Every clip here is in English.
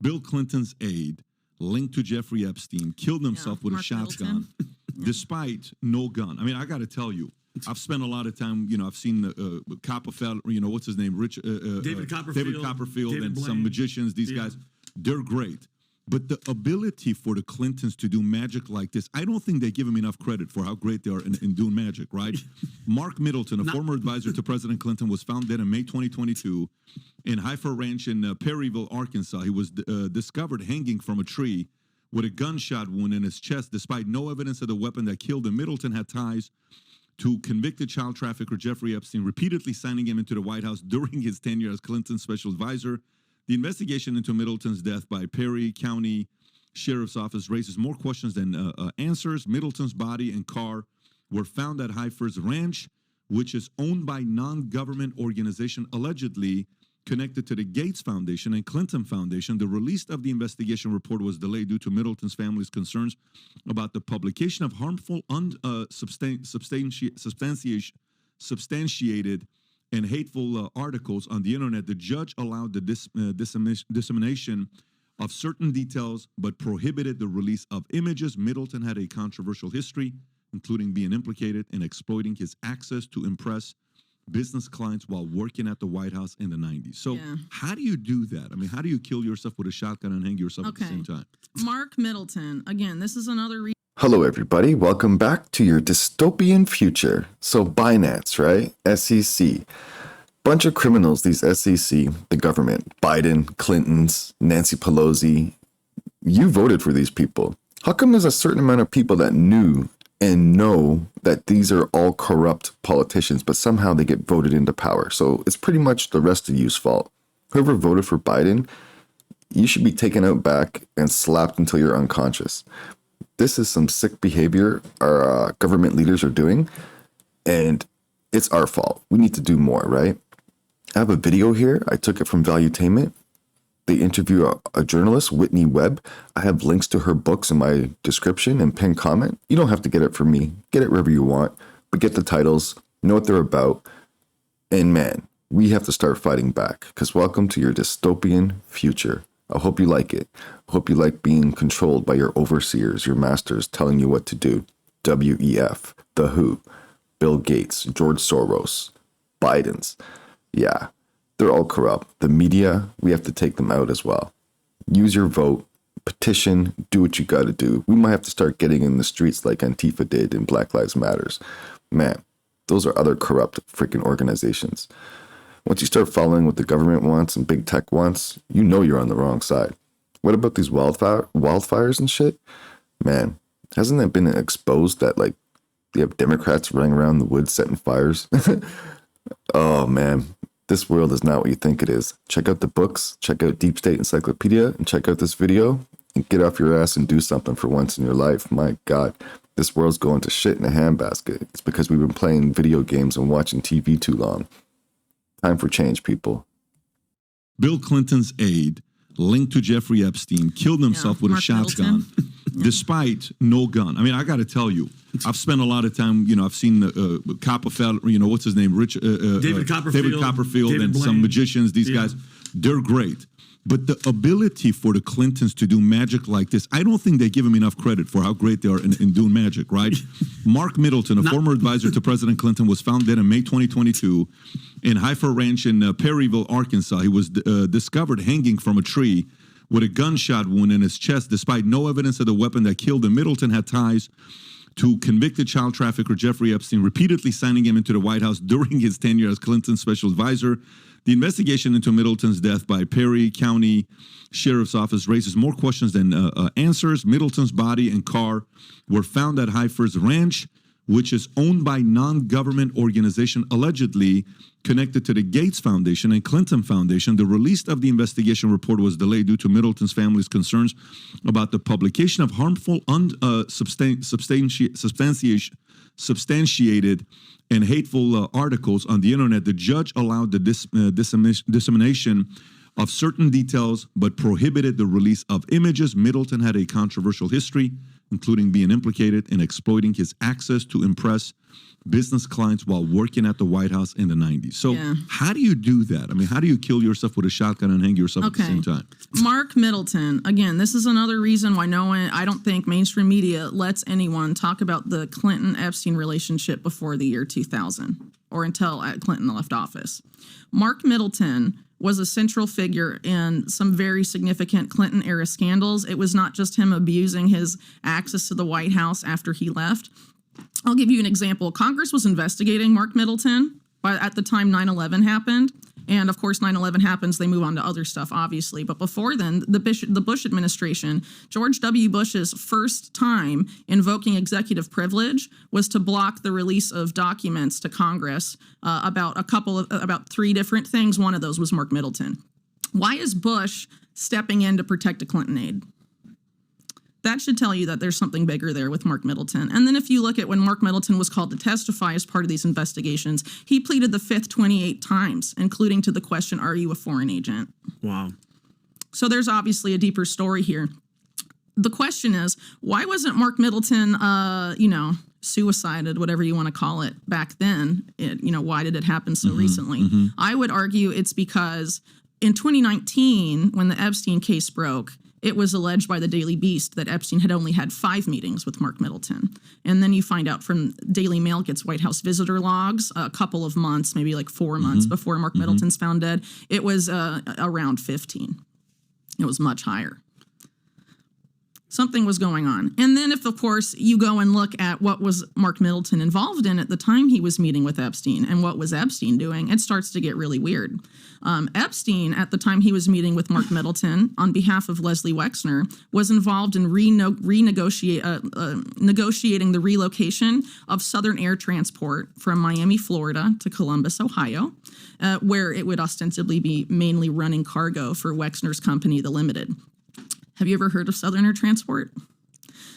Bill Clinton's aide, linked to Jeffrey Epstein, killed himself with a shotgun, despite no gun. I mean, I got to tell you, I've spent a lot of time, I've seen Copperfield, what's his name? David Copperfield, and some magicians, these guys, they're great. But the ability for the Clintons to do magic like this, I don't think they give them enough credit for how great they are in doing magic, right? Mark Middleton, a former advisor to President Clinton, was found dead in May 2022 in Heifer Ranch in Perryville, Arkansas. He was discovered hanging from a tree with a gunshot wound in his chest, despite no evidence of the weapon that killed him. Middleton had ties to convicted child trafficker Jeffrey Epstein, repeatedly signing him into the White House during his tenure as Clinton's special advisor. The investigation into Middleton's death by Perry County Sheriff's Office raises more questions than answers. Middleton's body and car were found at Heifer's Ranch, which is owned by non-government organization allegedly connected to the Gates Foundation and Clinton Foundation. The release of the investigation report was delayed due to Middleton's family's concerns about the publication of harmful, substantiated and hateful articles on the internet. The judge allowed the dissemination of certain details, but prohibited the release of images. Middleton had a controversial history, including being implicated in exploiting his access to impress business clients while working at the White House in the 90s. So how do you do that? I mean, how do you kill yourself with a shotgun and hang yourself at the same time? Mark Middleton, again, this is another Hello, everybody. Welcome back to your dystopian future. So Binance, right? SEC. Bunch of criminals, these SEC, the government, Biden, Clintons, Nancy Pelosi. You voted for these people. How come there's a certain amount of people that knew and know that these are all corrupt politicians, but somehow they get voted into power? So it's pretty much the rest of you's fault. Whoever voted for Biden, you should be taken out back and slapped until you're unconscious. This is some sick behavior our government leaders are doing, and it's our fault. We need to do more, right? I have a video here. I took it from Valuetainment. They interview a journalist, Whitney Webb. I have links to her books in my description and pinned comment. You don't have to get it from me. Get it wherever you want, but get the titles, know what they're about. And man, we have to start fighting back, because welcome to your dystopian future. I hope you like it. I hope you like being controlled by your overseers, your masters telling you what to do. WEF, The Who, Bill Gates, George Soros, Biden's. Yeah, they're all corrupt. The media, we have to take them out as well. Use your vote, petition, do what you got to do. We might have to start getting in the streets like Antifa did in Black Lives Matters. Man, those are other corrupt freaking organizations. Once you start following what the government wants and big tech wants, you know you're on the wrong side. What about these wildfires and shit? Man, hasn't it been exposed that, like, you have Democrats running around the woods setting fires? Oh, man, this world is not what you think it is. Check out the books, check out Deep State Encyclopedia, and check out this video, and get off your ass and do something for once in your life. My God, this world's going to shit in a handbasket. It's because we've been playing video games and watching TV too long. Time for change, people. Bill Clinton's aide, linked to Jeffrey Epstein, killed himself with a shotgun, despite no gun. I mean, I got to tell you, I've spent a lot of time, I've seen Copperfield, what's his name? David Copperfield, and some magicians, these guys, they're great. But the ability for the Clintons to do magic like this, I don't think they give them enough credit for how great they are in doing magic, right? Mark Middleton, a former advisor to President Clinton, was found dead in May 2022 in Heifer Ranch in Perryville, Arkansas. He was discovered hanging from a tree with a gunshot wound in his chest, despite no evidence of the weapon that killed him. Middleton had ties to convicted child trafficker Jeffrey Epstein, repeatedly signing him into the White House during his tenure as Clinton's special advisor. The investigation into Middleton's death by Perry County Sheriff's Office raises more questions than answers. Middleton's body and car were found at Heifer's Ranch, which is owned by non-government organization allegedly connected to the Gates Foundation and Clinton Foundation. The release of the investigation report was delayed due to Middleton's family's concerns about the publication of harmful, substantiated and hateful articles on the internet. The judge allowed the dissemination of certain details, but prohibited the release of images. Middleton had a controversial history, including being implicated in exploiting his access to impress business clients while working at the White House in the 90s. So how do you do that? I mean, how do you kill yourself with a shotgun and hang yourself at the same time? Mark Middleton, again, this is another reason why I don't think mainstream media lets anyone talk about the Clinton-Epstein relationship before the year 2000 or until Clinton left office. Mark Middleton was a central figure in some very significant Clinton-era scandals. It was not just him abusing his access to the White House after he left. I'll give you an example. Congress was investigating Mark Middleton at the time 9/11 happened. And of course, 9/11 happens, they move on to other stuff, obviously. But before then, the Bush administration, George W. Bush's first time invoking executive privilege was to block the release of documents to Congress about 3 different things. One of those was Mark Middleton. Why is Bush stepping in to protect a Clinton aide? That should tell you that there's something bigger there with Mark Middleton. And then if you look at when Mark Middleton was called to testify as part of these investigations, he pleaded the Fifth 28 times, including to the question, are you a foreign agent? Wow. So there's obviously a deeper story here. The question is, why wasn't Mark Middleton, suicided, whatever you want to call it, back then? Why did it happen so recently? I would argue it's because in 2019, when the Epstein case broke, it was alleged by the Daily Beast that Epstein had only had 5 meetings with Mark Middleton. And then you find out from Daily Mail gets White House visitor logs a couple of months, maybe like 4 months before Mark Middleton's found dead. It was around 15. It was much higher. Something was going on. And then if, of course, you go and look at what was Mark Middleton involved in at the time he was meeting with Epstein and what was Epstein doing, it starts to get really weird. Epstein, at the time he was meeting with Mark Middleton on behalf of Leslie Wexner, was involved in negotiating the relocation of Southern Air Transport from Miami, Florida to Columbus, Ohio, where it would ostensibly be mainly running cargo for Wexner's company, The Limited. Have you ever heard of Southern Air Transport?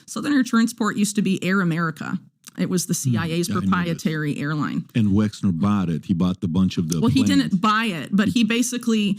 Southern Air Transport used to be Air America. It was the CIA's proprietary airline. And Wexner bought it. He bought the bunch of the Well, planes. he didn't buy it, but he basically,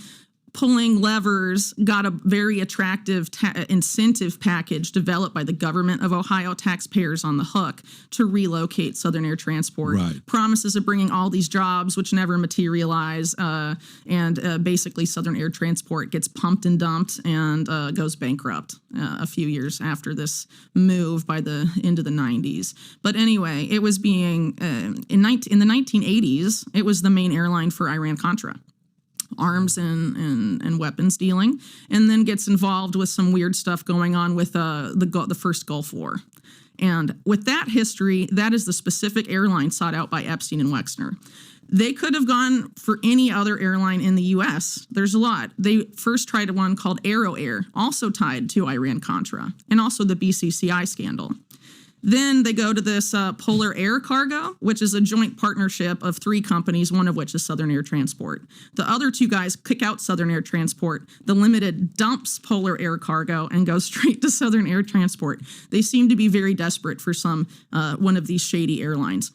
pulling levers, got a very attractive incentive package developed by the government of Ohio, taxpayers on the hook, to relocate Southern Air Transport. Right. Promises of bringing all these jobs, which never materialize, and basically Southern Air Transport gets pumped and dumped and goes bankrupt a few years after this move by the end of the 90s. But anyway, it was being, in the 1980s, it was the main airline for Iran-Contra. Arms and weapons dealing, and then gets involved with some weird stuff going on with the first Gulf War. And with that history, that is the specific airline sought out by Epstein and Wexner. They could have gone for any other airline in the U.S. There's a lot. They first tried one called Aero Air, also tied to Iran-Contra, and also the BCCI scandal. Then they go to this Polar Air Cargo, which is a joint partnership of 3 companies, one of which is Southern Air Transport. The other 2 guys kick out Southern Air Transport. The Limited dumps Polar Air Cargo and goes straight to Southern Air Transport. They seem to be very desperate for one of these shady airlines.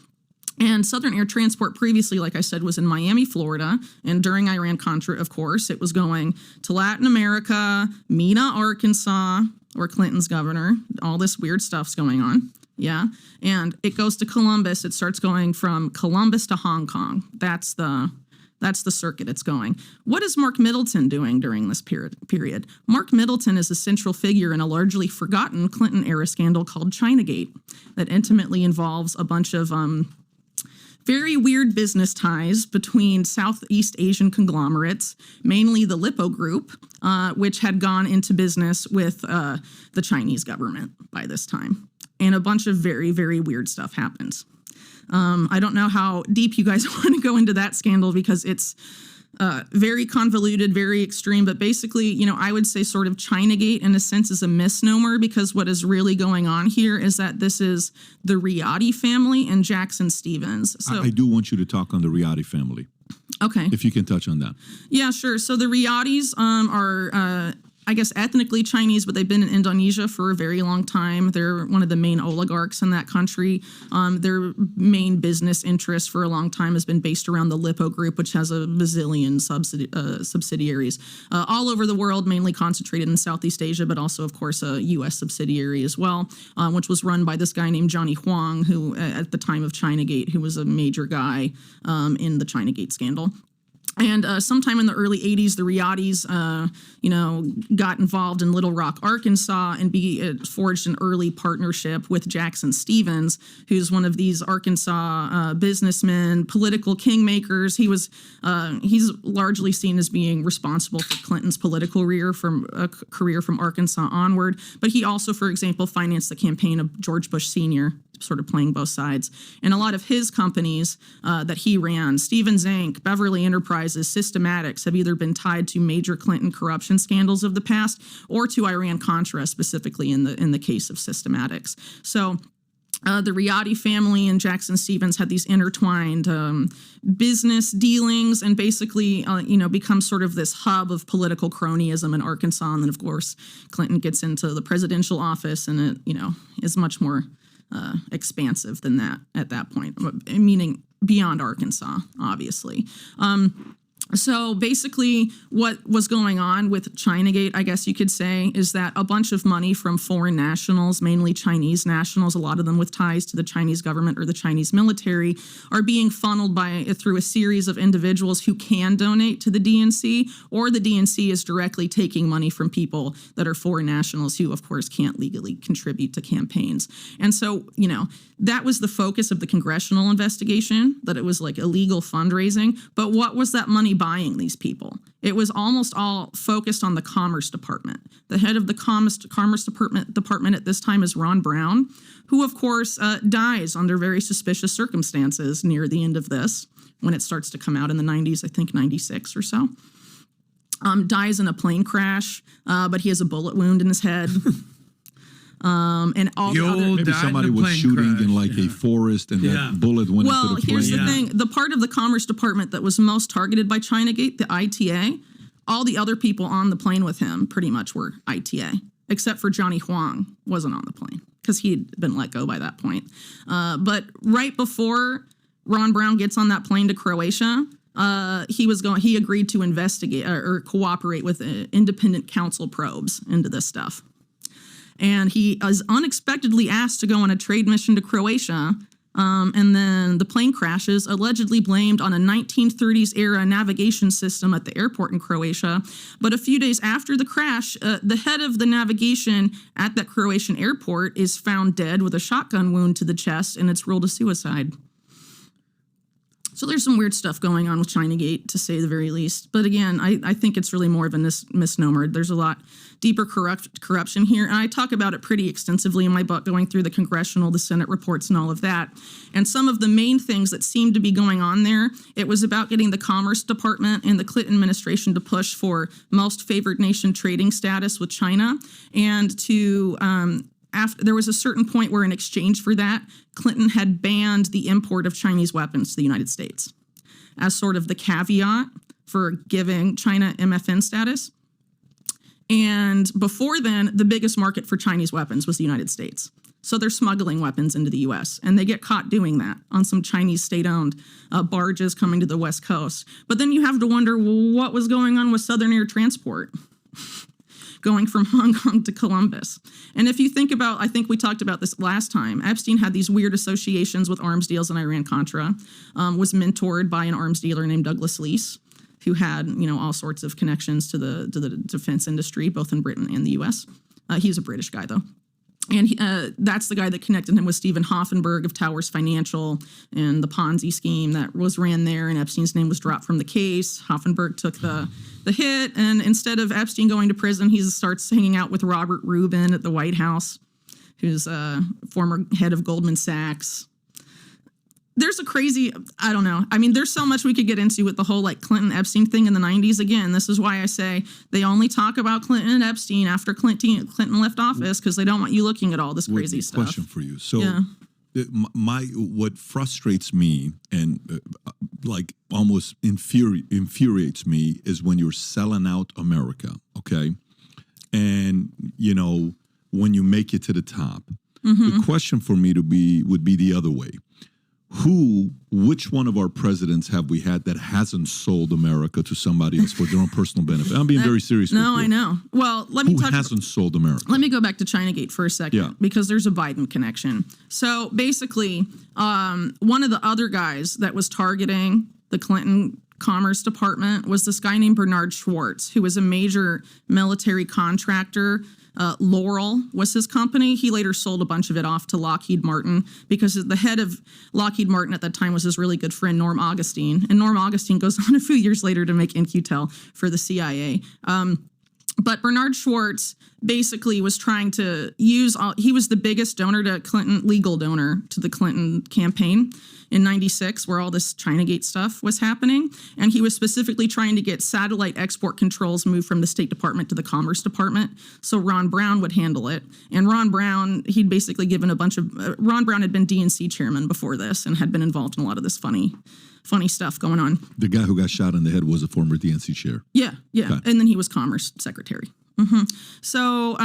And Southern Air Transport previously, like I said, was in Miami, Florida. And during Iran-Contra, of course, it was going to Latin America, Mena, Arkansas, where Clinton's governor. All this weird stuff's going on. Yeah. And it goes to Columbus. It starts going from Columbus to Hong Kong. That's the circuit it's going. What is Mark Middleton doing during this period? Mark Middleton is a central figure in a largely forgotten Clinton-era scandal called Chinagate that intimately involves a bunch of very weird business ties between Southeast Asian conglomerates, mainly the Lippo Group, which had gone into business with the Chinese government by this time. And a bunch of very, very weird stuff happens. I don't know how deep you guys want to go into that scandal because it's very convoluted, very extreme. But basically, I would say sort of Chinagate in a sense is a misnomer because what is really going on here is that this is the Riotti family and Jackson Stevens. So I do want you to talk on the Riotti family. Okay. If you can touch on that. Yeah, sure. So the Riottis are I guess, ethnically Chinese, but they've been in Indonesia for a very long time. They're one of the main oligarchs in that country. Their main business interest for a long time has been based around the Lippo Group, which has a bazillion subsidiaries all over the world, mainly concentrated in Southeast Asia, but also, of course, a U.S. subsidiary as well, which was run by this guy named Johnny Huang, who at the time of Chinagate, who was a major guy in the Chinagate scandal. And sometime in the early 80s, the Riadis, got involved in Little Rock, Arkansas, and forged an early partnership with Jackson Stevens, who's one of these Arkansas businessmen, political kingmakers. He's largely seen as being responsible for Clinton's political career from Arkansas onward. But he also, for example, financed the campaign of George Bush Sr., sort of playing both sides. And a lot of his companies that he ran, Stevens Inc., Beverly Enterprises, Systematics, have either been tied to major Clinton corruption scandals of the past or to Iran-Contra, specifically in the case of Systematics. So the Riadi family and Jackson Stevens had these intertwined business dealings and basically, become sort of this hub of political cronyism in Arkansas. And then, of course, Clinton gets into the presidential office and it, is much more expansive than that at that point, meaning beyond Arkansas, obviously. So basically what was going on with Chinagate, I guess you could say, is that a bunch of money from foreign nationals, mainly Chinese nationals, a lot of them with ties to the Chinese government or the Chinese military, are being funneled through a series of individuals who can donate to the DNC, or the DNC is directly taking money from people that are foreign nationals who, of course, can't legally contribute to campaigns. And so, that was the focus of the congressional investigation, that it was like illegal fundraising. But what was that money buying these people? It was almost all focused on the Commerce Department. The head of the Commerce Department at this time is Ron Brown, who, of course, dies under very suspicious circumstances near the end of this, when it starts to come out in the 90s, I think 96 or so. Dies in a plane crash, but he has a bullet wound in his head. And all the other, maybe somebody was shooting in a forest and that bullet went into the plane. Well, here's the thing. The part of the Commerce Department that was most targeted by Chinagate, the ITA, all the other people on the plane with him pretty much were ITA, except for Johnny Huang wasn't on the plane because he had been let go by that point. But right before Ron Brown gets on that plane to Croatia, he agreed to investigate or cooperate with independent counsel probes into this stuff. And he is unexpectedly asked to go on a trade mission to Croatia, and then the plane crashes, allegedly blamed on a 1930s era navigation system at the airport in Croatia. But a few days after the crash, the head of the navigation at that Croatian airport is found dead with a shotgun wound to the chest, and it's ruled a suicide. So there's some weird stuff going on with Chinagate, to say the very least. But again, I think it's really more of a misnomer. There's a lot deeper corruption here. And I talk about it pretty extensively in my book, going through the congressional, the Senate reports, and all of that. And some of the main things that seemed to be going on there, it was about getting the Commerce Department and the Clinton administration to push for most favored nation trading status with China, and to there was a certain point where, in exchange for that, Clinton had banned the import of Chinese weapons to the United States as sort of the caveat for giving China MFN status. And before then, the biggest market for Chinese weapons was the United States. So they're smuggling weapons into the U.S., and they get caught doing that on some Chinese state-owned barges coming to the West Coast. But then you have to wonder, well, what was going on with Southern Air Transport? Going from Hong Kong to Columbus. And if you think about, I think we talked about this last time, Epstein had these weird associations with arms deals in Iran-Contra, was mentored by an arms dealer named Douglas Leese, who had, all sorts of connections to the defense industry, both in Britain and the U.S. He's a British guy, though. And that's the guy that connected him with Stephen Hoffenberg of Towers Financial and the Ponzi scheme that was ran there, and Epstein's name was dropped from the case. Hoffenberg took the hit, and instead of Epstein going to prison, he starts hanging out with Robert Rubin at the White House, who's a former head of Goldman Sachs. There's a crazy, I don't know. I mean, there's so much we could get into with the whole Clinton-Epstein thing in the 90s. Again, this is why I say they only talk about Clinton and Epstein after Clinton left office, because they don't want you looking at all this crazy stuff. Question for you. So what frustrates me and almost infuriates me is when you're selling out America, okay? and when you make it to the top, the question for me would be the other way. Which one of our presidents have we had that hasn't sold America to somebody else for their own personal benefit? I'm being very serious. No, I know. Well, Who hasn't sold America? Let me go back to Chinagate for a second because there's a Biden connection. So basically, one of the other guys that was targeting the Clinton Commerce Department was this guy named Bernard Schwartz, who was a major military contractor. Laurel was his company. He later sold a bunch of it off to Lockheed Martin because the head of Lockheed Martin at that time was his really good friend, Norm Augustine. And Norm Augustine goes on a few years later to make In-Q-Tel for the CIA. But Bernard Schwartz basically was trying to use, he was the biggest donor to Clinton, legal donor to the Clinton campaign in 96, where all this Chinagate stuff was happening. And he was specifically trying to get satellite export controls moved from the State Department to the Commerce Department so Ron Brown would handle it. And Ron Brown, he'd basically given a bunch of, Ron Brown had been DNC chairman before this and had been involved in a lot of this funny stuff going on. The guy who got shot in the head was a former DNC chair. Yeah. Okay. And then he was Commerce Secretary. So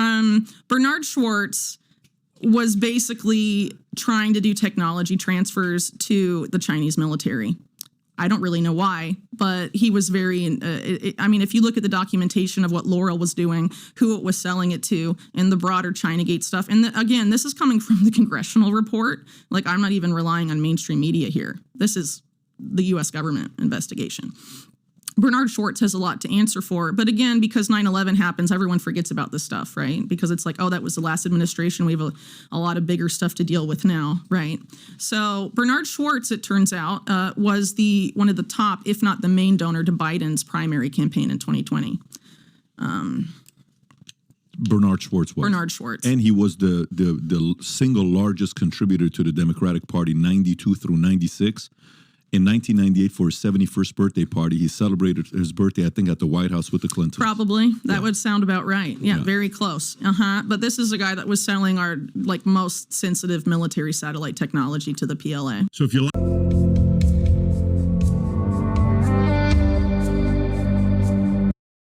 Bernard Schwartz was basically trying to do technology transfers to the Chinese military. I don't really know why, but he was very, if you look at the documentation of what Laurel was doing, who it was selling it to, and the broader Chinagate stuff. And again, this is coming from the congressional report. Like, I'm not even relying on mainstream media here. This is the U.S. government investigation. Bernard Schwartz has a lot to answer for. But again, because 9/11 happens, everyone forgets about this stuff, right? Because it's like, oh, that was the last administration. We have a lot of bigger stuff to deal with now, right? So Bernard Schwartz, it turns out, was one of the top, if not the main donor to Biden's primary campaign in 2020. Bernard Schwartz was. Bernard Schwartz. And he was the single largest contributor to the Democratic Party, 92 through 96. In 1998, for his 71st birthday party, he celebrated his birthday, I think, at the White House with the Clintons. Probably. That would sound about right. Yeah, very close. But this is a guy that was selling our most sensitive military satellite technology to the PLA. So if you